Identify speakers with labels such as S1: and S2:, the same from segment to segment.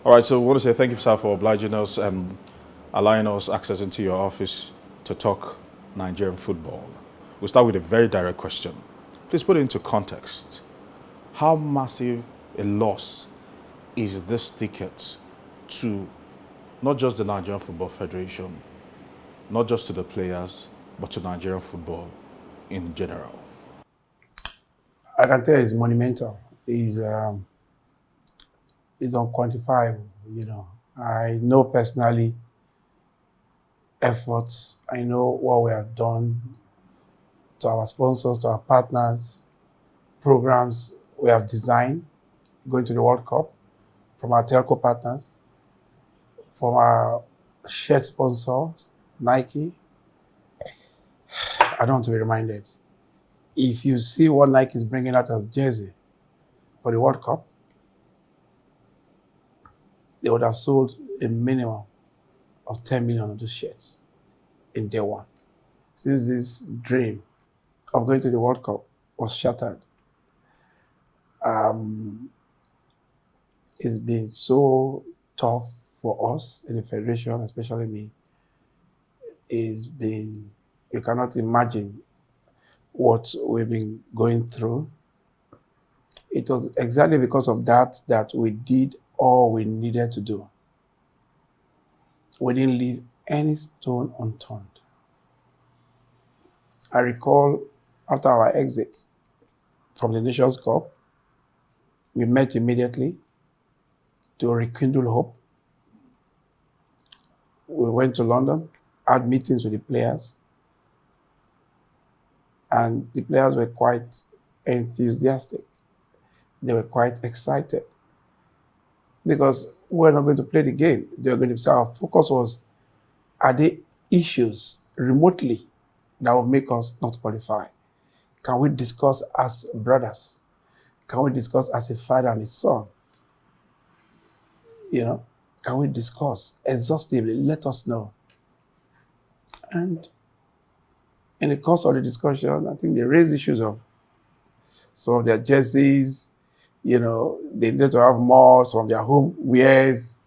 S1: All right, so we want to say thank you, sir, for obliging us and allowing us access into your office to talk Nigerian football. We'll start with a very direct question. Please put it into context. How massive a loss is this ticket to not just the Nigerian Football Federation, not just to the players, but to Nigerian football in general?
S2: I can tell it's monumental. It's unquantifiable, I know personally efforts. I know what we have done to our sponsors, to our partners, programs we have designed going to the World Cup, from our telco partners, from our shirt sponsors, Nike. I don't want to be reminded. If you see what Nike is bringing out as jersey for the World Cup, they would have sold a minimum of 10 million of those shirts in day one. Since this dream of going to the World Cup was shattered, it's been so tough for us in the Federation, especially me. You cannot imagine what we've been going through. It was exactly because of that we did all we needed to do. We didn't leave any stone unturned. I recall after our exit from the Nations Cup, we met immediately to rekindle hope. We went to London, had meetings with the players, and the players were quite enthusiastic. They were quite excited because we're not going to play the game. They were going to say our focus was, are there issues remotely that will make us not qualify? Can we discuss as brothers? Can we discuss as a father and a son? Can we discuss exhaustively? Let us know. And in the course of the discussion, I think they raised issues of some of their jerseys, they need to have more, some of their home wears.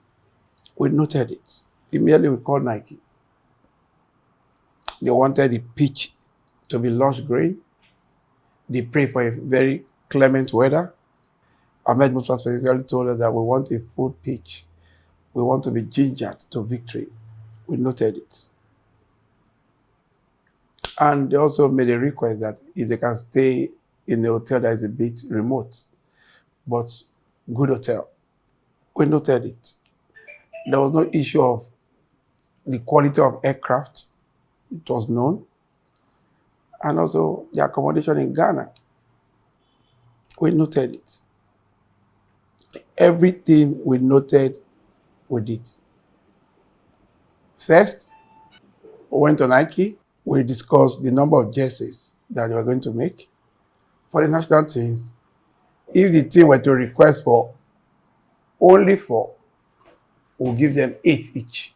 S2: We noted it. Immediately we called Nike. They wanted the pitch to be lush green. They prayed for a very clement weather. Ahmed Musa specifically told us that we want a full pitch. We want to be gingered to victory. We noted it. And they also made a request that if they can stay in a hotel that is a bit remote, but good hotel. We noted it. There was no issue of the quality of aircraft. It was known. And also the accommodation in Ghana. We noted it. Everything we noted, we did. First, we went to Nike. We discussed the number of jerseys that they were going to make for the national teams. If the team were to request for only 4, we'll give them 8 each.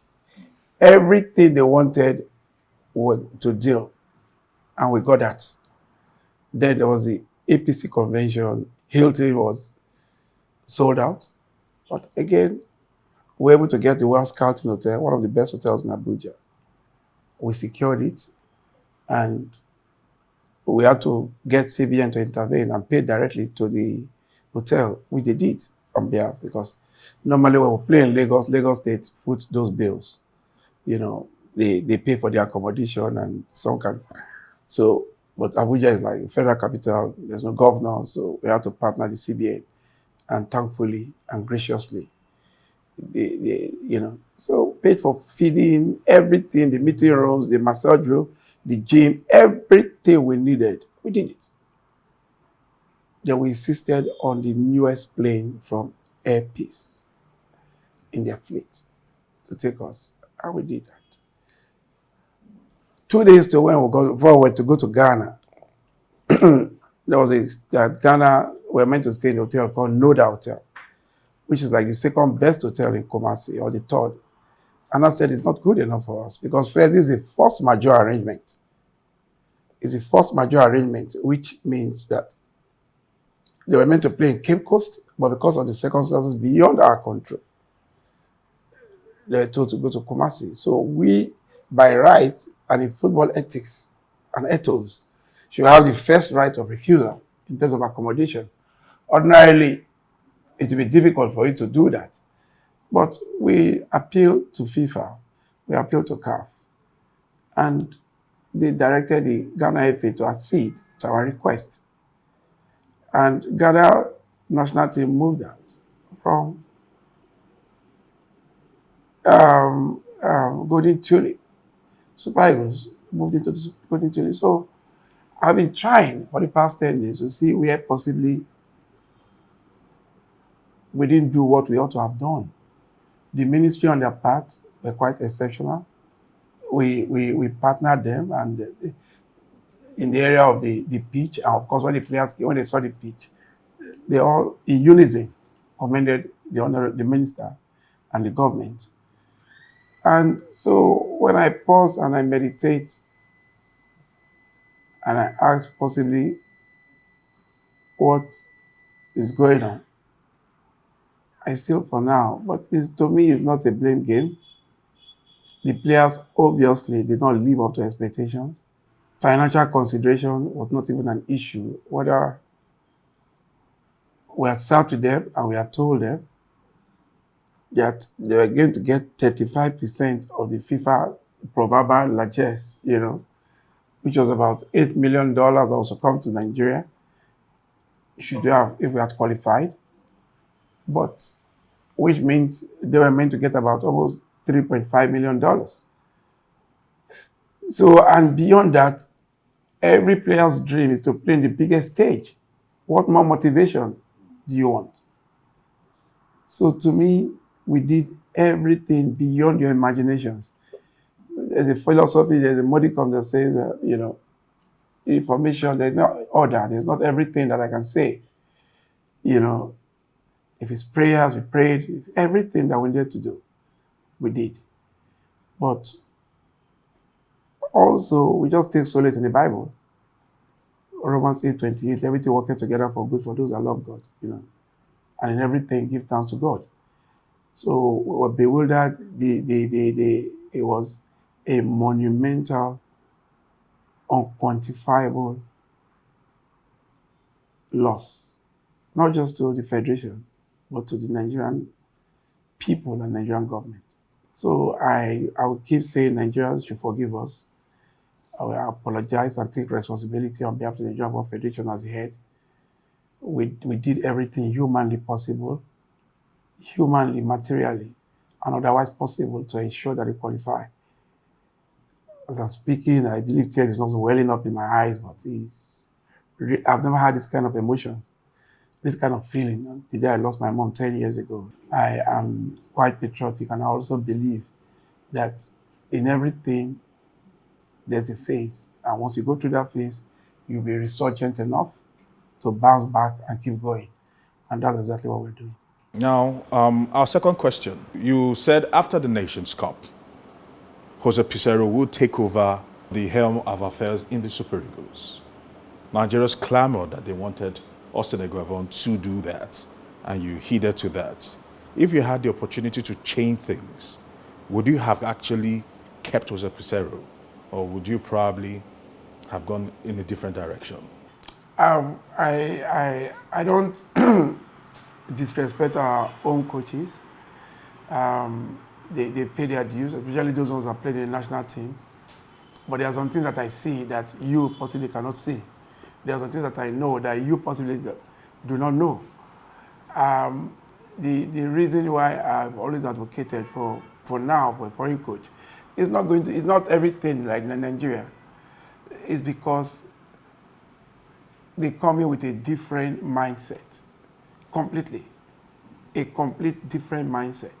S2: Everything they wanted was to deal, and we got that. Then there was the APC convention. Hilton was sold out. But again, we were able to get the World Scouting Hotel, one of the best hotels in Abuja. We secured it, and we had to get CBN to intervene and pay directly to the hotel, which they did on behalf, because normally when we play in Lagos State foot those bills. They pay for the accommodation and some kind. So, but Abuja is like a federal capital. There's no governor, so we have to partner the CBN. And thankfully and graciously, so paid for feeding, everything, the meeting rooms, the massage room, the gym, everything we needed. We did it. Then we insisted on the newest plane from Air Peace in their fleet to take us. And we did that. 2 days to when we got forward to go to Ghana, there was Ghana, we were meant to stay in a hotel called Noda Hotel, which is like the second best hotel in Kumasi, or the third. And I said it's not good enough for us, because first, this is a force majeure arrangement. It's a force majeure arrangement, which means that they were meant to play in Cape Coast, but because of the circumstances beyond our control, they were told to go to Kumasi. So we, by right, and in football ethics and ethos, should have the first right of refusal in terms of accommodation. Ordinarily, it will be difficult for you to do that. But we appeal to FIFA, we appeal to CAF, and they directed the Ghana FA to accede to our request. And Ghana national team moved out from Golden Tulip. Super Eagles moved into the Golden Tulip. So I've been trying for the past 10 days to see where possibly we didn't do what we ought to have done. The ministry on their part were quite exceptional. We partnered them, and in the area of the pitch, and of course when the players came, when they saw the pitch, they all in unison commended the minister and the government. And so when I pause and I meditate and I ask possibly what is going on, I still for now, but to me it's not a blame game. The players obviously did not live up to expectations. Financial consideration was not even an issue. Whether we had sat with them and we had told them that they were going to get 35% of the FIFA proverbial largesse, which was about $8 million that was to come to Nigeria, should have, if we had qualified. But which means they were meant to get about almost $3.5 million. So, and beyond that, every player's dream is to play in the biggest stage. What more motivation do you want? So to me, we did everything beyond your imaginations. There's a philosophy, there's a modicum that says, information, there's no order, there's not everything that I can say. If it's prayers, we prayed. Everything that we needed to do, we did. But also, we just take solace in the Bible. Romans 8:28, everything working together for good for those that love God, And in everything, give thanks to God. So we were bewildered. It was a monumental, unquantifiable loss, not just to the Federation, but to the Nigerian people and Nigerian government. So I will keep saying Nigerians should forgive us. I will apologize and take responsibility on behalf of the Nigerian Football Federation as the head. We did everything humanly possible, humanly, materially, and otherwise possible to ensure that they qualify. As I'm speaking, I believe tears is not welling up in my eyes, but I've never had this kind of emotions, this kind of feeling. The day I lost my mom 10 years ago, I am quite patriotic, and I also believe that in everything, there's a phase. And once you go through that phase, you'll be resurgent enough to bounce back and keep going. And that's exactly what we're doing.
S1: Now, our second question. You said after the Nations Cup, Jose Pizarro would take over the helm of affairs in the Super Eagles. Nigerians clamored that they wanted Austin Eguavoen to do that, and you heeded to that. If you had the opportunity to change things, would you have actually kept Jose Pizarro, or would you probably have gone in a different direction?
S2: I don't disrespect our own coaches. They pay their dues, especially those ones that play in the national team. But there are some things that I see that you possibly cannot see. There are some things that I know that you possibly do not know. The reason why I've always advocated for a foreign coach it's not everything like Nigeria. It's because they come in with a different mindset, completely. A complete different mindset.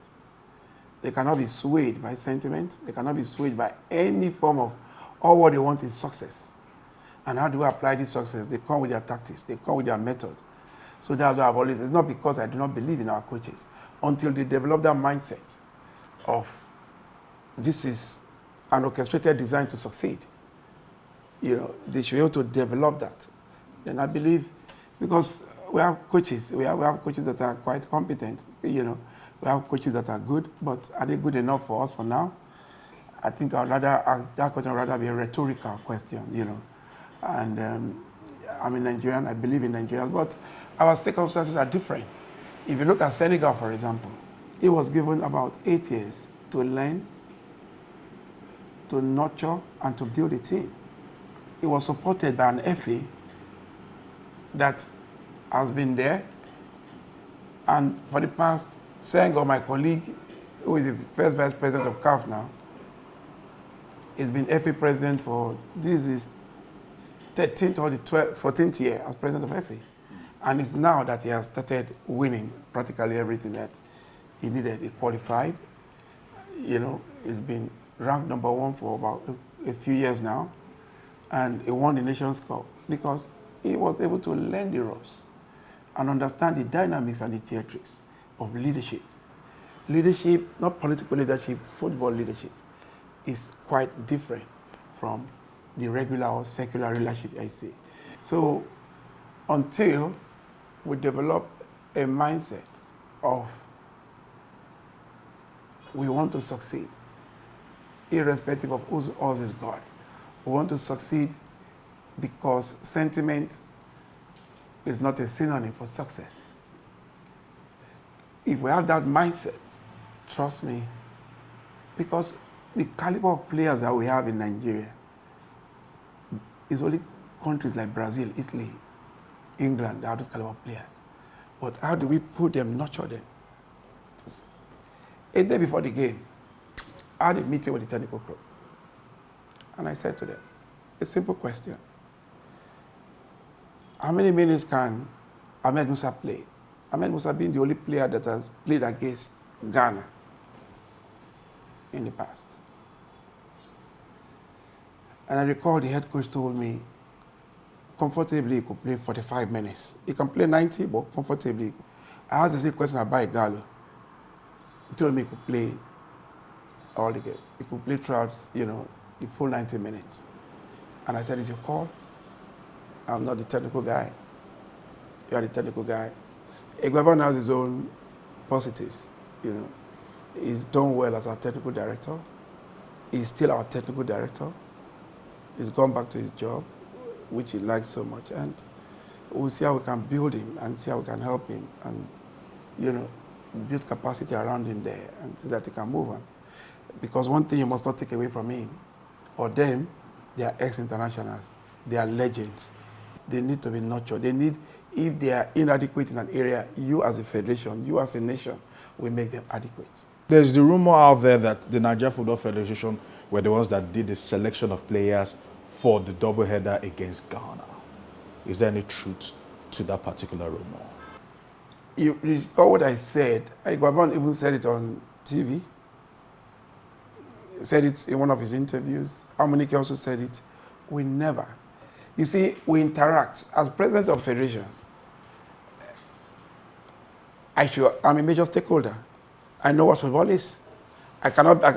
S2: They cannot be swayed by sentiment. They cannot be swayed by any form of, all what they want is success. And how do we apply this success? They come with their tactics. They come with their method. So that's why I've always, it's not because I do not believe in our coaches, until they develop that mindset of this is an orchestrated design to succeed. They should be able to develop that. Then I believe, because we have coaches, we have coaches that are quite competent, We have coaches that are good, but are they good enough for us for now? I think I'd rather ask that question, rather be a rhetorical question, you know. And I'm a Nigerian, I believe in Nigeria, but our circumstances are different. If you look at Senegal, for example, he was given about 8 years to learn, to nurture, and to build a team. He was supported by an FA that has been there, and for the past, Senghor, my colleague, who is the first vice president of CAF now, he's been FA president for, this is 13th or the 14th year as president of FA. And it's now that he has started winning practically everything that he needed. He qualified, you know, he's been ranked #1 for about a few years now. And he won the Nations Cup because he was able to learn the ropes and understand the dynamics and the theatrics of leadership. Leadership, not political leadership, football leadership, is quite different from the regular or secular leadership I see. So until we develop a mindset of we want to succeed, irrespective of whose us is God. We want to succeed because sentiment is not a synonym for success. If we have that mindset, trust me, because the caliber of players that we have in Nigeria is only countries like Brazil, Italy, England that have those caliber of players. But how do we put them, nurture them? A day before the game, I had a meeting with the technical crew. And I said to them, a simple question. How many minutes can Ahmed Musa play? Ahmed Musa being the only player that has played against Ghana in the past. And I recall the head coach told me, comfortably he could play 45 minutes. He can play 90, but comfortably. I asked the same question about Gallo. He told me he could play all the game. He could play throughout, you know, the full 90 minutes. And I said, it's your call. I'm not the technical guy. You are the technical guy. Egwabon has his own positives, you know. He's done well as our technical director. He's still our technical director. He's gone back to his job, which he likes so much. And we'll see how we can build him and see how we can help him and, you know, build capacity around him there and so that he can move on. Because one thing you must not take away from him or them, they are ex-internationals. They are legends. They need to be nurtured. They need, if they are inadequate in an area, you as a federation, you as a nation, will make them adequate.
S1: There's the rumor out there that the Nigerian Football Federation were the ones that did the selection of players for the doubleheader against Ghana. Is there any truth to that particular rumor?
S2: You recall what I said. Egwabon even said it on TV. He said it in one of his interviews. Amunike also said it. We never. You see, we interact. As president of federation, I'm a major stakeholder. I know what football is. I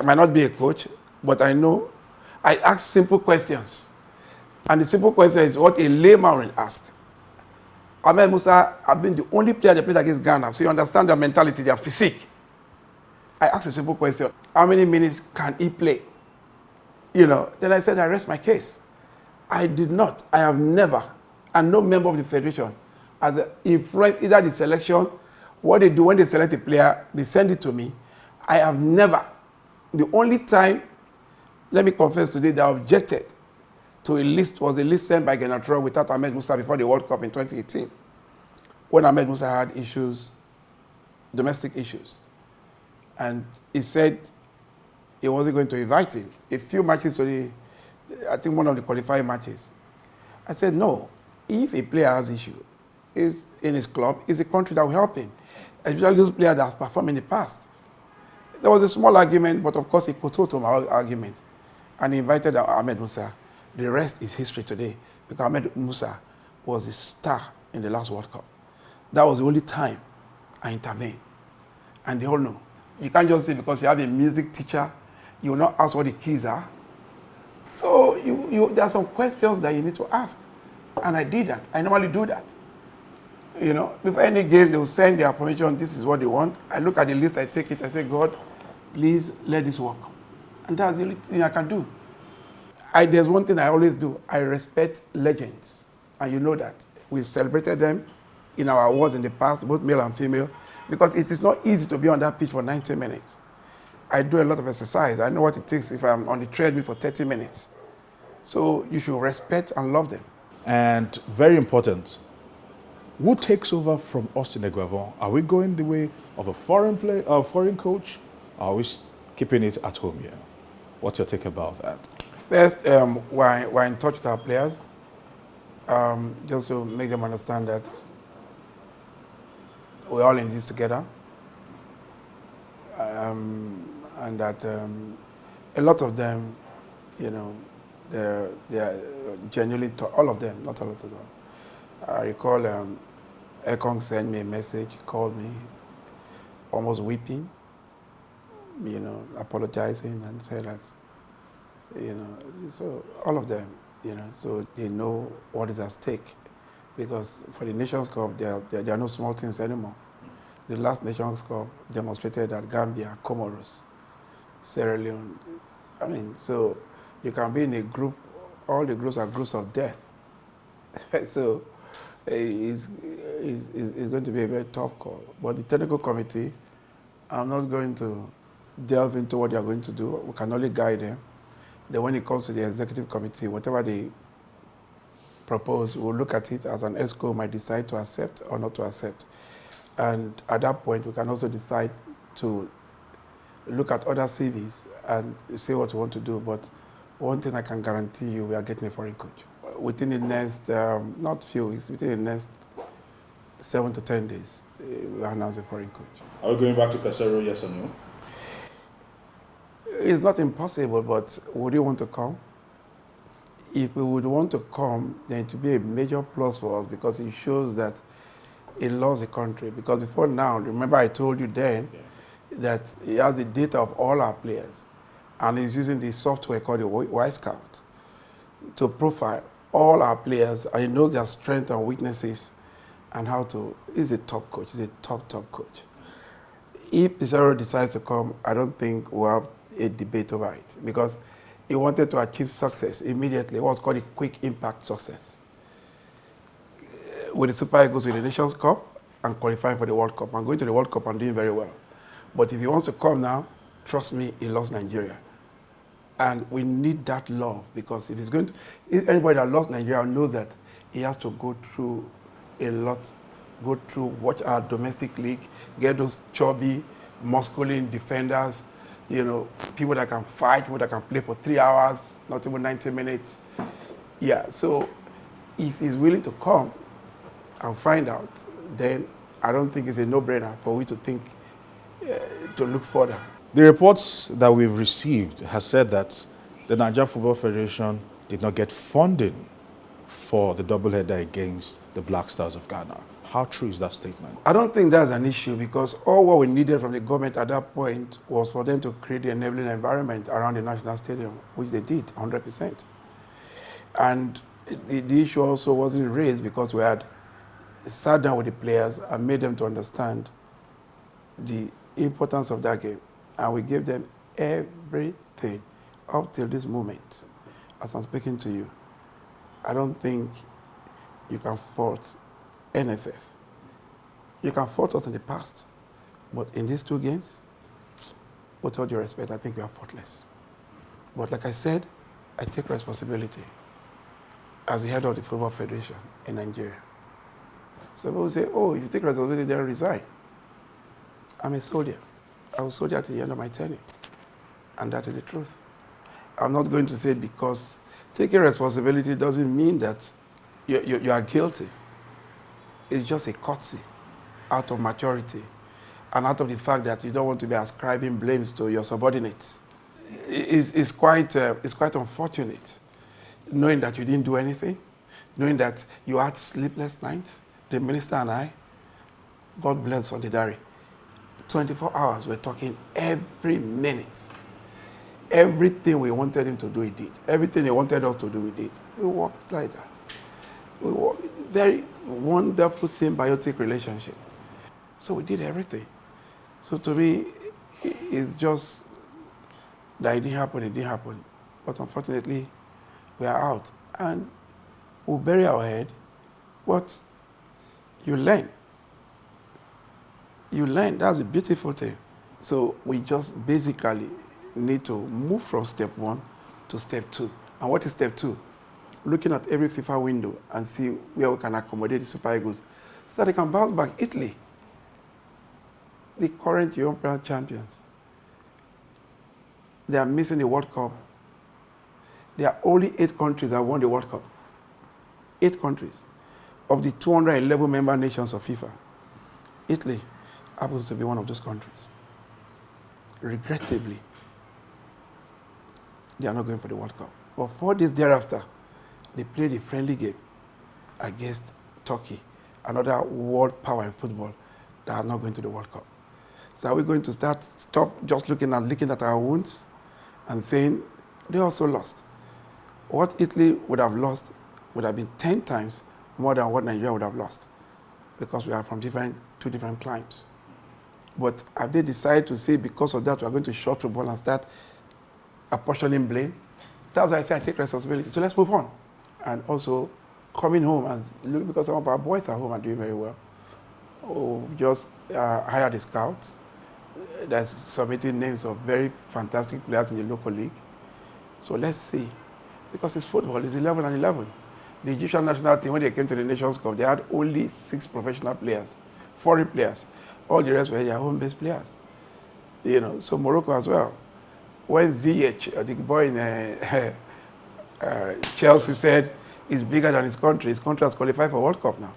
S2: might not be a coach, but I know. I ask simple questions. And the simple question is what a layman will ask. Ahmed Musa have been the only player that played against Ghana, so you understand their mentality, their physique. I asked a simple question. How many minutes can he play? You know, then I said, I rest my case. I did not. I have never, and no member of the federation has influenced either the selection, what they do when they select a player, they send it to me. I have never. The only time, let me confess today, that I objected to a list was a list sent by Genatro without Ahmed Musa before the World Cup in 2018, when Ahmed Musa had issues, domestic issues. And he said he wasn't going to invite him. A few matches to the, I think one of the qualifying matches. I said, no, if a player has issue, is in his club, is a country that will help him. Especially those players that have performed in the past. There was a small argument, but of course he kotoed to my argument. And he invited Ahmed Musa. The rest is history today, because Ahmed Musa was the star in the last World Cup. That was the only time I intervened. And they all know. You can't just say because you have a music teacher, you will not ask what the keys are. So there are some questions that you need to ask. And I did that. I normally do that. You know, before any game, they will send their information, this is what they want. I look at the list, I take it, I say, God, please let this work. And that's the only thing I can do. There's one thing I always do. I respect legends. And you know that. We've celebrated them in our awards in the past, both male and female, because it is not easy to be on that pitch for 90 minutes. I do a lot of exercise. I know what it takes if I'm on the treadmill for 30 minutes. So you should respect and love them.
S1: And very important, who takes over from Austin Eguavon? Are we going the way of a foreign coach? Or are we keeping it at home here? What's your take about that?
S2: First, we're in touch with our players, just to make them understand that we're all in this together. And that a lot of them, you know, they are genuinely, all of them, not a lot of them. I recall Ekong sent me a message, called me, almost weeping, you know, apologizing and said that, you know, so all of them, you know, so they know what is at stake. Because for the Nations Cup, there are no small teams anymore. The last Nations Cup demonstrated that Gambia, Comoros, Sierra Leone, I mean, so you can be in a group, all the groups are groups of death. So it's going to be a very tough call. But the technical committee, I'm not going to delve into what they are going to do. We can only guide them. Then when it comes to the executive committee, whatever they propose, we'll look at it as an ESCO might decide to accept or not to accept. And at that point, we can also decide to look at other CVs and say what we want to do. But one thing I can guarantee you, we are getting a foreign coach. Within the next, not few weeks, within the next 7 to 10 days, we'll announce a foreign coach.
S1: Are we going back to Pesero, yes or no?
S2: It's not impossible, but would you want to come? If we would want to come, then it would be a major plus for us because it shows that he loves the country. Because before now, remember I told you then that he has the data of all our players and he's using the software called the Y Scout to profile all our players and he knows their strengths and weaknesses and how to, he's a top coach, he's a top coach. If Pesero decides to come, I don't think we'll have a debate over it because he wanted to achieve success immediately, what's called a quick impact success. With the Super Eagles with the Nations Cup and qualifying for the World Cup. And going to the World Cup and doing very well. But if he wants to come now, trust me, he loves Nigeria. And we need that love because if anybody that loves Nigeria knows that he has to go through a lot, watch our domestic league, get those chubby, muscular defenders, you know, people that can fight, people that can play for 3 hours, not even 90 minutes. Yeah, so if he's willing to come, I'll find out, then I don't think it's a no-brainer for we to think, to look further.
S1: The reports that we've received has said that the Nigerian Football Federation did not get funding for the doubleheader against the Black Stars of Ghana. How true is that statement?
S2: I don't think that's an issue because all what we needed from the government at that point was for them to create the enabling environment around the National Stadium, which they did 100%. And the issue also wasn't raised because we had sat down with the players and made them to understand the importance of that game. And we gave them everything up till this moment. As I'm speaking to you, I don't think you can fault NFF. You can fault us in the past, but in these 2 games, with all due respect, I think we are faultless. But like I said, I take responsibility as the head of the Football Federation in Nigeria. So people say, oh, if you take responsibility, then resign. I'm a soldier. I was a soldier at the end of my tenure. And that is the truth. I'm not going to say because taking responsibility doesn't mean that you are guilty. It's just a courtesy out of maturity and out of the fact that you don't want to be ascribing blames to your subordinates. It's quite unfortunate knowing that you didn't do anything, knowing that you had sleepless nights, the minister and I, God bless Solidarity. 24 hours, we're talking every minute. Everything we wanted him to do, he did. Everything he wanted us to do, we did. We worked like that. very wonderful symbiotic relationship. So we did everything. So to me, it's just that it didn't happen. But unfortunately, we are out. And we'll bury our head, but you learn. You learn, that's a beautiful thing. So we just basically need to move from step 1 to step 2. And what is step 2? Looking at every FIFA window and see where we can accommodate the Super Eagles so that they can bounce back. Italy, the current European champions, they are missing the World Cup. There are only 8 countries that won the World Cup. 8 countries. Of the 211 member nations of FIFA, Italy happens to be one of those countries. Regrettably, they are not going for the World Cup. But 4 days thereafter, they played a friendly game against Turkey, another world power in football that are not going to the World Cup. So are we going to stop just licking at our wounds and saying they also lost? What Italy would have lost would have been 10 times more than what Nigeria would have lost, because we are from two different climes. But have they decided to say because of that we are going to short football and start apportioning blame? That's why I say I take responsibility. So let's move on. And also coming home and look, because some of our boys at home are doing very well. We just hired a scout that's submitting names of very fantastic players in the local league. So let's see. Because it's football, it's 11 and 11. The Egyptian national team, when they came to the Nations Cup, they had only 6 professional players, foreign players. All the rest were their home-based players. You know, so Morocco as well. When Ziyech, the boy in Chelsea, said it's bigger than his country has qualified for World Cup now.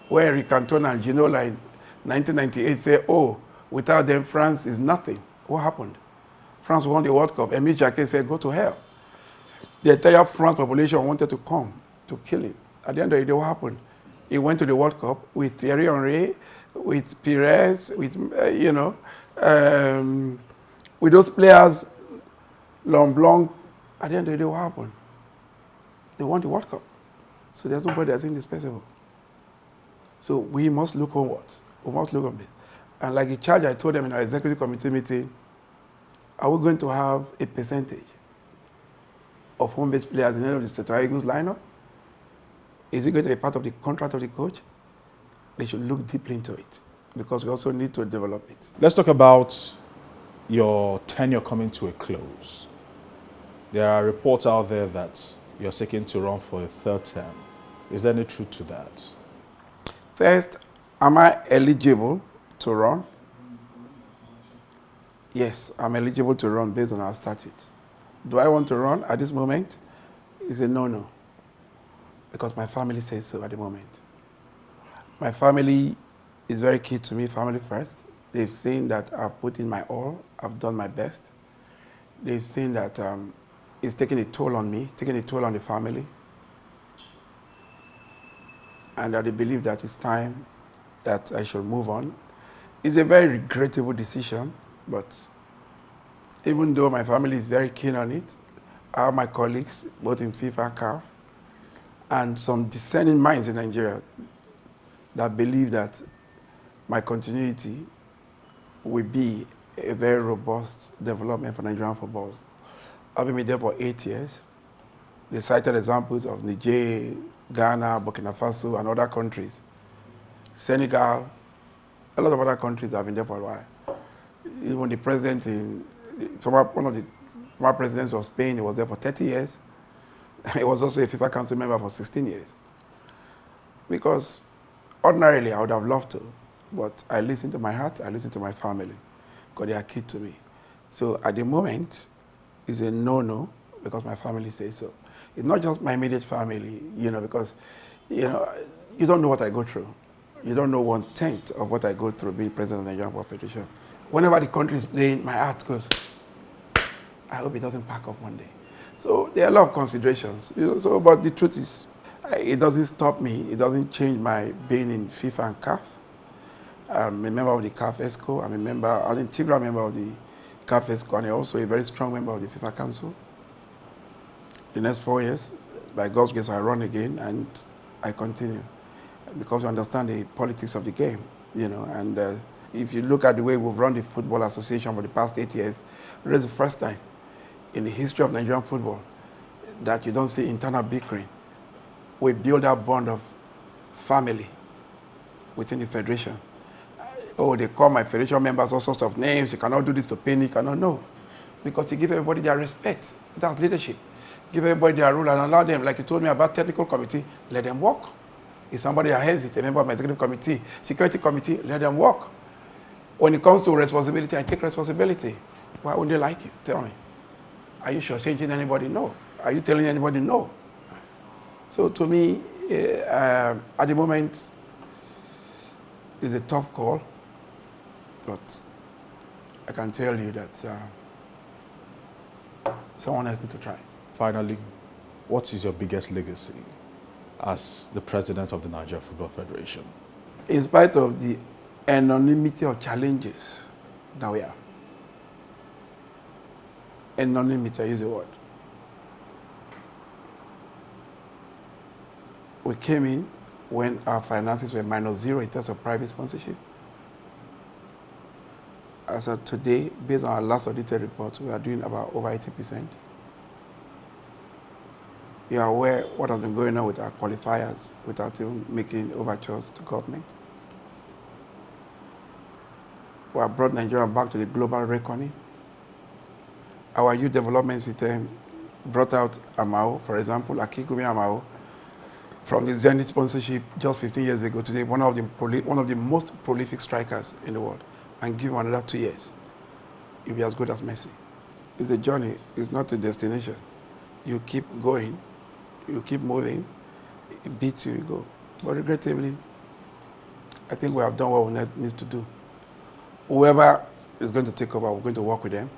S2: Where Eric Cantona and Ginola in 1998 said, oh, without them, France is nothing. What happened? France won the World Cup. Emile Jacquet said, go to hell. The entire France population wanted to come to kill him. At the end of the day, what happened? He went to the World Cup with Thierry Henry, with Pires, with, with those players, Blanc. At the end of the day, what happened? They won the World Cup. So there's nobody that's indispensable. So we must look onwards. We must look on it. And like the charge I told them in our executive committee meeting, are we going to have a percentage of home-based players in any of the Super Eagles lineup? Is it going to be part of the contract of the coach? They should look deeply into it, because we also need to develop it.
S1: Let's talk about your tenure coming to a close. There are reports out there that you're seeking to run for a 3rd term. Is there any truth to that?
S2: First, am I eligible to run? Yes, I'm eligible to run based on our statute. Do I want to run at this moment? It's a no-no, because my family says so at the moment. My family is very key to me, family first. They've seen that I've put in my all, I've done my best. They've seen that it's taking a toll on me, taking a toll on the family. And that they believe that it's time that I should move on. It's a very regrettable decision, but even though my family is very keen on it, I have my colleagues, both in FIFA and CAF, and some discerning minds in Nigeria that believe that my continuity will be a very robust development for Nigerian footballs. I've been there for 8 years. They cited examples of Niger, Ghana, Burkina Faso, and other countries. Senegal, a lot of other countries have been there for a while. Even the president, one of the former presidents of Spain, he was there for 30 years. He was also a FIFA Council member for 16 years. Because ordinarily, I would have loved to, but I listen to my heart, I listen to my family, because they are key to me. So at the moment, it's a no-no, because my family says so. It's not just my immediate family, because, you don't know what I go through. You don't know 1/10 of what I go through being president of the Nigerian Football Federation. Whenever the country is playing, my heart goes, I hope it doesn't pack up one day. So there are a lot of considerations, but the truth is, it doesn't stop me. It doesn't change my being in FIFA and CAF. I'm a member of the CAF ESCO. I'm an integral member of the CAF ESCO, and I'm also a very strong member of the FIFA Council. The next 4 years, by God's grace, I run again, and I continue. because we understand the politics of the game, and if you look at the way we've run the Football Association for the past 8 years, it is the first time in the history of Nigerian football that you don't see internal bickering. We build that bond of family within the federation. Oh, they call my federation members all sorts of names. You cannot do this to Pinnick. You cannot, no. Because you give everybody their respect. That's leadership. Give everybody their rule and allow them, like you told me about technical committee, let them work. If somebody has it, a member of my executive committee, security committee, let them work. When it comes to responsibility, I take responsibility. Why wouldn't they like you? Tell me. Are you sure changing anybody? No. Are you telling anybody no? So to me, at the moment, it's a tough call, but I can tell you that someone has to try.
S1: Finally, what is your biggest legacy as the president of the Nigerian Football Federation?
S2: In spite of the anonymity of challenges that we have, anonymity, I use the word. We came in when our finances were -0 in terms of private sponsorship. As of today, based on our last audited report, we are doing about over 80%. You are aware what has been going on with our qualifiers without even making overtures to government. We have brought Nigeria back to the global reckoning. Our youth development system brought out Amaju, for example, Amaju, from the Zenith sponsorship just 15 years ago. Today, one of the most prolific strikers in the world, and give him another 2 years, he'll be as good as Messi. It's a journey. It's not a destination. You keep going, you keep moving, it beats you, you go. But regrettably, I think we have done what we need to do. Whoever is going to take over, we're going to work with them.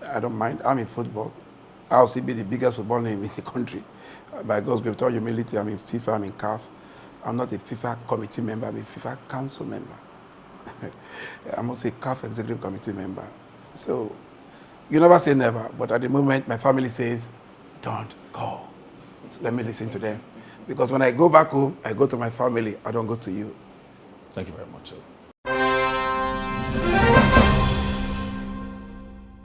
S2: I don't mind. I'm in football. I'll still be the biggest football name in the country. By God's grace, with all humility, I'm in FIFA, I'm in CAF. I'm not a FIFA committee member, I'm a FIFA council member. I'm also a CAF executive committee member. So, you never say never, but at the moment, my family says, don't go. So let me listen to them. Because when I go back home, I go to my family, I don't go to you.
S1: Thank you very much, sir.